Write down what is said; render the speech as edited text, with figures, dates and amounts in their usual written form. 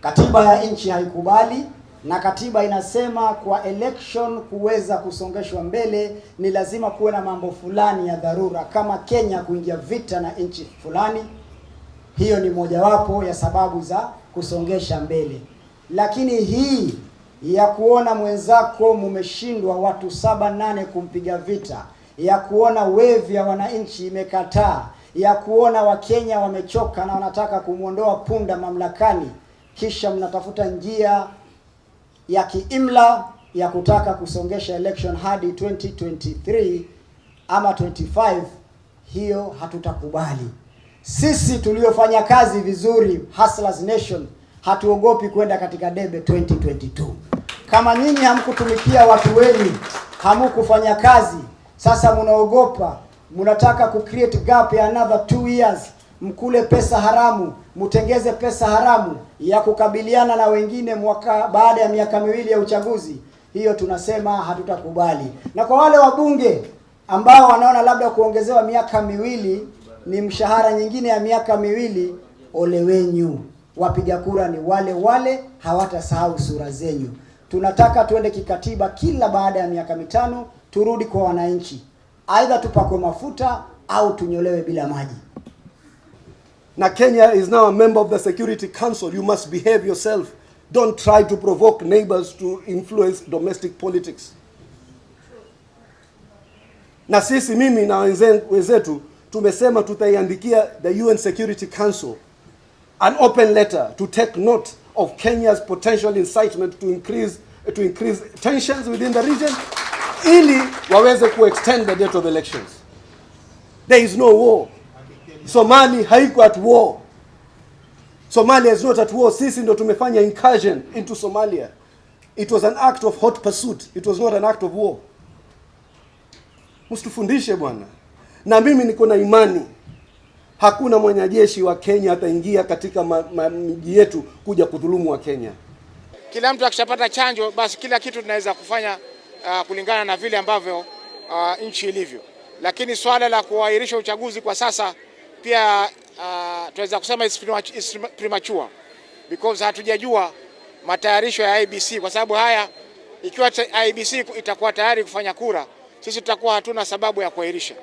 Katiba ya nchi haikubali, na katiba inasema kwa election kuweza kusongeshwa mbele ni lazima kuwe na mambo fulani ya dharura, kama Kenya kuingia vita na nchi fulani. Hiyo ni mojawapo ya sababu za kusongesha mbele. Lakini hii ya kuona mwenzako mumeshindwa watu 7-8 kumpiga vita, ya kuona wevi ya wananchi imekataa, ya kuona Wakenya wamechoka na wanataka kumuondoa punda mamlakani, kisha mnatafuta njia ya kiimla ya kutaka kusongesha election hadi 2023 ama 25, hiyo hatutakubali. Sisi tuliofanya kazi vizuri, Hustlers Nation, hatuogopi kwenda katika debe 2022. Kama nyinyi hamkutumikia watu wenu, hamkufanya kazi, sasa mnaogopa, mnataka create gap ya another 2 years, mkule pesa haramu, mtengeze pesa haramu ya kukabiliana na wengine mwaka baada ya miaka 2 ya uchaguzi. Hiyo tunasema hatutakubali. Na kwa wale wabunge ambao wanaona labda kuongezewa miaka 2 ni mshahara nyingine ya miaka 2, ole wenyu. Wapiga kura ni wale wale, hawatasahau sura zenyu. Tunataka tuende kikatiba, kila baada ya miaka 5 turudi kwa wananchi, aidha tupakwe mafuta au tunyolewe bila maji. Na Kenya is now a member of the Security Council. You must behave yourself. Don't try to provoke neighbors to influence domestic politics. Na sisi, mimi na wenzetu, tumesema tutaiandikia the UN Security Council an open letter to take note of Kenya's potential incitement to increase tensions within the region, ili waweze extend the date of elections. There is no war. Somalia haiko at war. Somalia is not at war. Sisi ndo tumefanya incursion into Somalia. It was an act of hot pursuit. It was not an act of war. Msitufundishe bwana. Na mimi niko na imani hakuna mwanajeshi wa Kenya ataingia katika miji yetu kuja kudhulumu wa Kenya. Kila mtu akishapata chanjo, basi kila kitu tunaweza kufanya kulingana na vile ambavyo nchi ilivyo. Lakini swala la kuahirisha uchaguzi kwa sasa pia tunaweza kusema is premature, because hatujajua matayarisho ya IEBC, kwa sababu haya, ikiwa IEBC itakuwa tayari kufanya kura, sisi tutakuwa hatuna sababu ya kuahirisha.